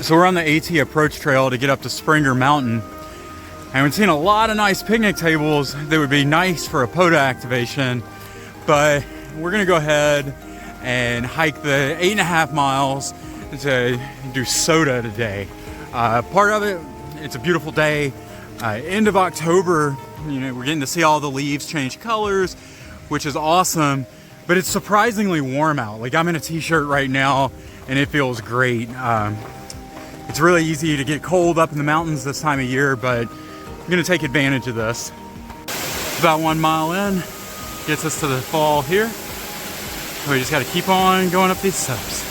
So we're on the AT approach trail to get up to Springer Mountain. And we've seen a lot of nice picnic tables that would be nice for a POTA activation, but we're gonna go ahead and hike the 8.5 miles to do SOTA today. Part of it, it's a beautiful day. End of October, you know, we're getting to see all the leaves change colors, which is awesome, but it's surprisingly warm out. Like, I'm in a t-shirt right now and it feels great. It's really easy to get cold up in the mountains this time of year, but I'm gonna take advantage of this. About 1 mile in, gets us to the fall here. We just gotta keep on going up these steps.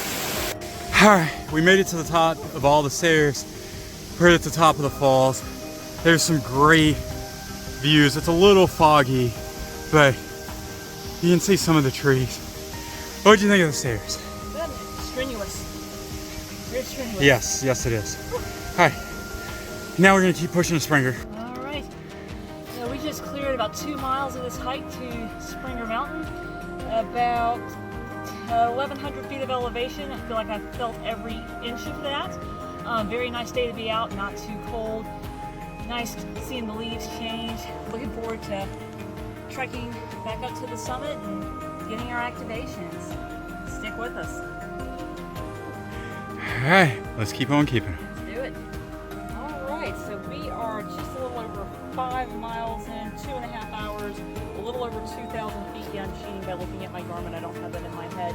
All right, we made it to the top of all the stairs. We're at the top of the falls. There's some great views. It's a little foggy, but you can see some of the trees. What did you think of the stairs? Good. Strenuous. Very strenuous. Yes it is. All right, now we're gonna keep pushing to Springer. All right. So we just cleared about 2 miles of this hike to Springer Mountain. About 1,100 feet of elevation. I feel like I felt every inch of that. Very nice day to be out, not too cold. Nice seeing the leaves change. Looking forward to trekking back up to the summit and getting our activations. Stick with us. All right, let's keep on keeping. Let's do it. All right, so we are just a little over 5 miles in, 2.5 hours, a little over 2,000 feet. Yeah, I'm cheating by looking at my Garmin. I don't have that in my head.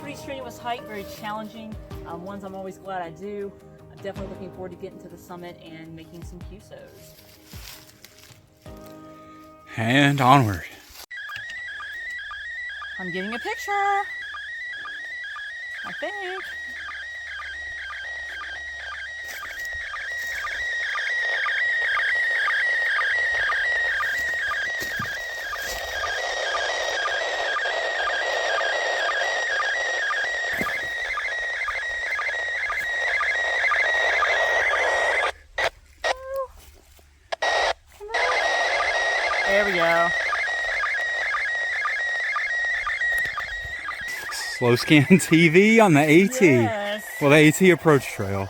Pretty strenuous hike, very challenging. Ones I'm always glad I do. I'm definitely looking forward to getting to the summit and making some QSOs. And onward. I'm getting a picture, I think. There we go. Slow scan TV on the AT. Yes. Well, the AT approach trail.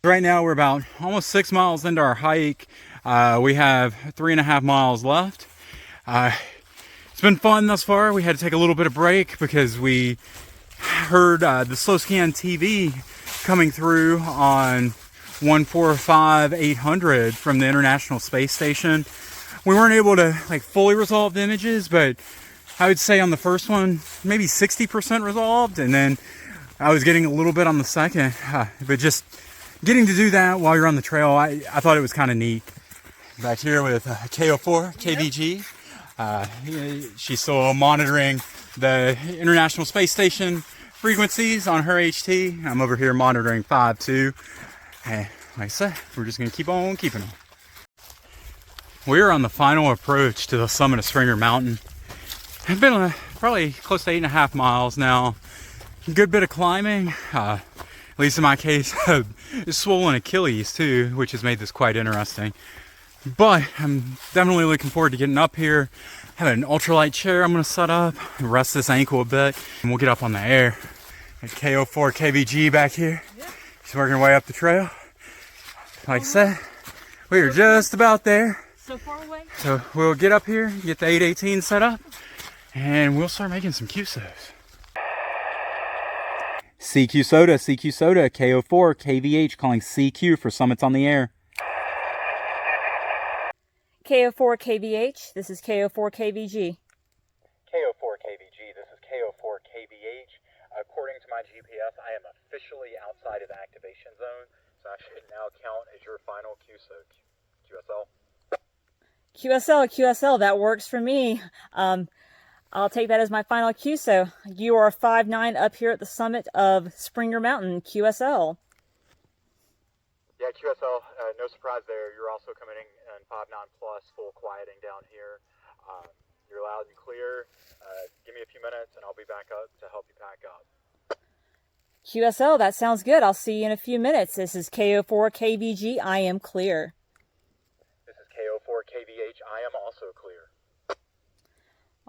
Right now we're about almost 6 miles into our hike. We have 3.5 miles left. It's been fun thus far. We had to take a little bit of break because we heard the slow scan TV coming through on 145-800 from the International Space Station. We weren't able to fully resolve the images, but I would say on the first one, maybe 60% resolved, and then I was getting a little bit on the second. But just getting to do that while you're on the trail, I thought it was kind of neat. Back here with KO4 KVG. She's still monitoring the International Space Station frequencies on her HT. I'm over here monitoring 5.2. And like I said, we're just going to keep on keeping them. We're on the final approach to the summit of Springer Mountain. I've been probably close to 8.5 miles now. A good bit of climbing. At least in my case, it's swollen Achilles too, which has made this quite interesting. But I'm definitely looking forward to getting up here. I have an ultralight chair I'm going to set up, rest this ankle a bit, and we'll get up on the air. At KO4 KVG back here. Yep. She's working her way up the trail. Like I said, we are just about there. So far away. So we'll get up here, get the 818 set up, and we'll start making some QSOs. CQ SOTA, KO4 KVH calling CQ for summits on the air. KO4 KVH, this is KO4 KVG. KO4 KVG, this is KO4 KVH. According to my GPS, I am officially outside of the activation zone, so I should now count as your final QSO. QSL, that works for me. I'll take that as my final QSO. You are 5'9" up here at the summit of Springer Mountain, QSL. Yeah, QSL, no surprise there. You're also coming in 5'9" plus, full quieting down here. You're loud and clear. Give me a few minutes and I'll be back up to help you pack up. QSL, that sounds good. I'll see you in a few minutes. This is KO4 KVG. I am clear. This is KO4 KVH. KDH, I am also clear.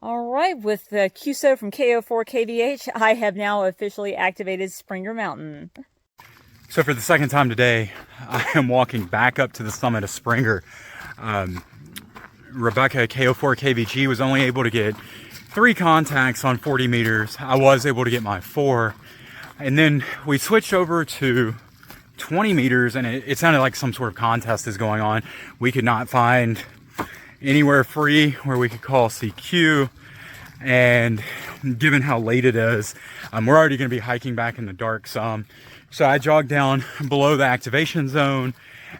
All right, with the QSO from KO4KDH, I have now officially activated Springer Mountain. So for the second time today, I am walking back up to the summit of Springer. Rebecca, KO4KVG, was only able to get 3 contacts on 40 meters. I was able to get my 4. And then we switched over to 20 meters, and it sounded like some sort of contest is going on. We could not find anywhere free where we could call CQ, and given how late it is, we're already going to be hiking back in the dark some. So I jogged down below the activation zone,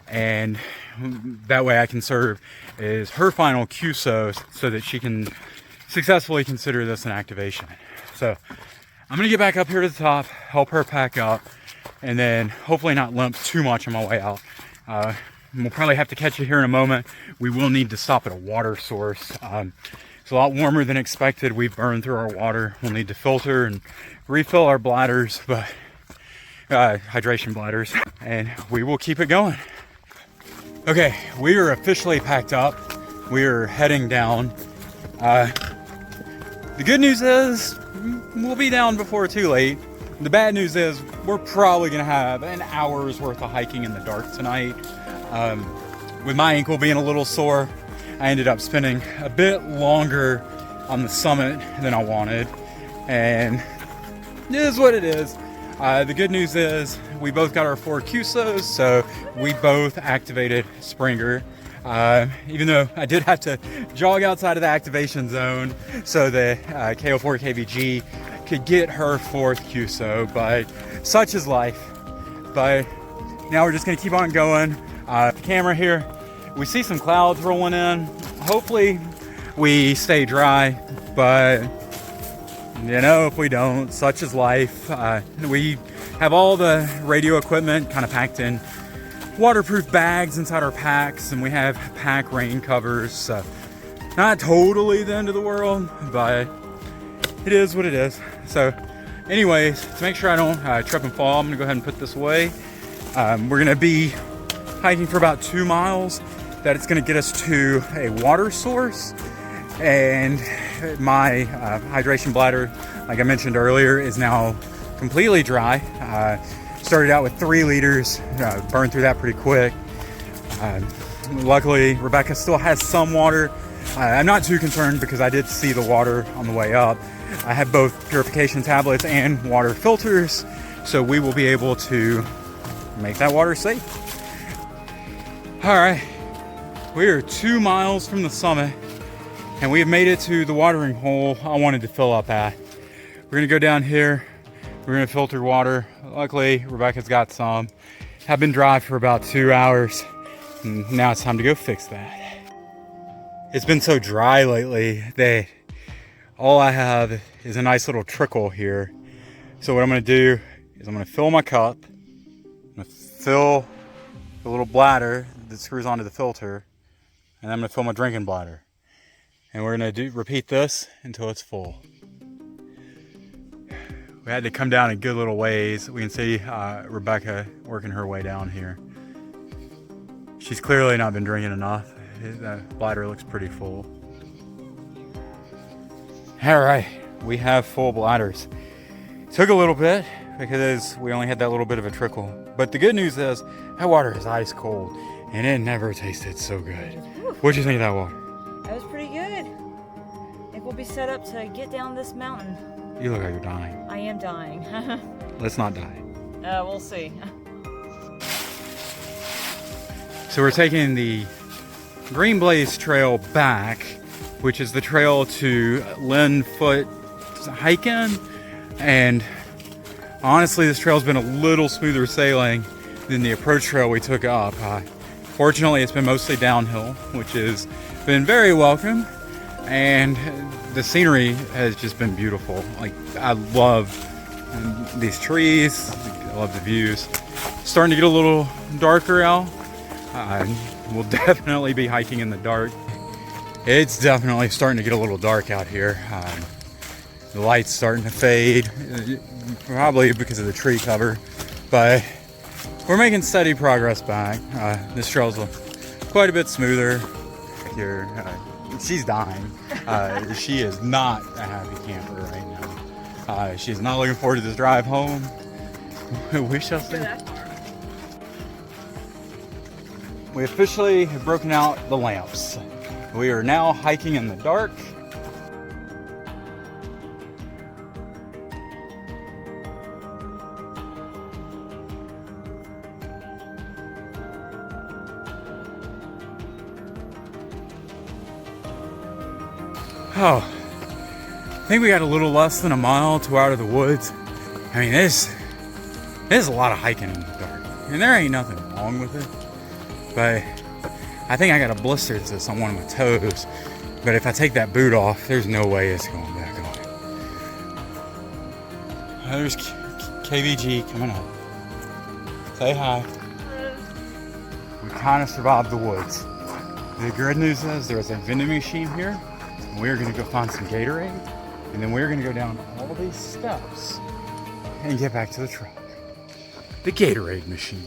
and that way I can serve as her final QSO so that she can successfully consider this an activation. So I'm going to get back up here to the top, help her pack up, and then hopefully not limp too much on my way out. We'll probably have to catch it here in a moment. We will need to stop at a water source. It's a lot warmer than expected. We've burned through our water. We'll need to filter and refill our bladders, but hydration bladders, and we will keep it going. Okay, we are officially packed up. We are heading down. The good news is we'll be down before too late. The bad news is we're probably gonna have an hour's worth of hiking in the dark tonight. With my ankle being a little sore, I ended up spending a bit longer on the summit than I wanted, and it is what it is. The good news is we both got our 4 QSOs, so we both activated Springer. Even though I did have to jog outside of the activation zone so that KO4KVG could get her 4th QSO, but such is life. But now we're just gonna keep on going. The camera here, we see some clouds rolling in. Hopefully we stay dry, but you know, if we don't, such is life. We have all the radio equipment kind of packed in waterproof bags inside our packs, and we have pack rain covers. So not totally the end of the world, but it is what it is. So anyways, to make sure I don't trip and fall, I'm gonna go ahead and put this away. We're gonna be hiking for about 2 miles. That it's gonna get us to a water source, and my hydration bladder, like I mentioned earlier, is now completely dry. Started out with 3 liters, burned through that pretty quick. Luckily, Rebecca still has some water. I'm not too concerned because I did see the water on the way up. I have both purification tablets and water filters, so we will be able to make that water safe. All right, we are 2 miles from the summit, and we have made it to the watering hole I wanted to fill up at. We're gonna go down here. We're gonna filter water. Luckily, Rebecca's got some. Have been dry for about 2 hours, and now it's time to go fix that. It's been so dry lately that all I have is a nice little trickle here. So what I'm gonna do is I'm gonna fill my cup. I'm gonna fill the little bladder that screws onto the filter, and I'm gonna fill my drinking bladder. And we're gonna repeat this until it's full. We had to come down a good little ways. We can see Rebecca working her way down here. She's clearly not been drinking enough. The bladder looks pretty full. All right, we have full bladders. Took a little bit because we only had that little bit of a trickle. But the good news is that water is ice cold, and it never tasted so good. What'd you think of that water? That was pretty good. I think we'll be set up to get down this mountain. You look like you're dying. I am dying. Let's not die. We'll see. So we're taking the Green Blaze Trail back, which is the trail to Lynn Foot hiking. And honestly, this trail's been a little smoother sailing than the approach trail we took up. Fortunately, it's been mostly downhill, which has been very welcome. And the scenery has just been beautiful. Like, I love these trees. I love the views. Starting to get a little darker out. We'll definitely be hiking in the dark. It's definitely starting to get a little dark out here. The light's starting to fade, probably because of the tree cover, but we're making steady progress back. This trail's quite a bit smoother. here. She's dying. She is not a happy camper right now. She's not looking forward to this drive home. We shall see. We officially have broken out the lamps. We are now hiking in the dark. Oh, I think we got a little less than a mile to out of the woods. I mean, there's a lot of hiking in the dark, and there ain't nothing wrong with it. But I think I got a blister this on one of my toes. But if I take that boot off, there's no way it's going back on. There's KVG coming up. Say hi. We kind of survived the woods. The good news is there was a vending machine here. And we're going to go find some Gatorade. And then we're going to go down all these steps and get back to the truck. The Gatorade machine.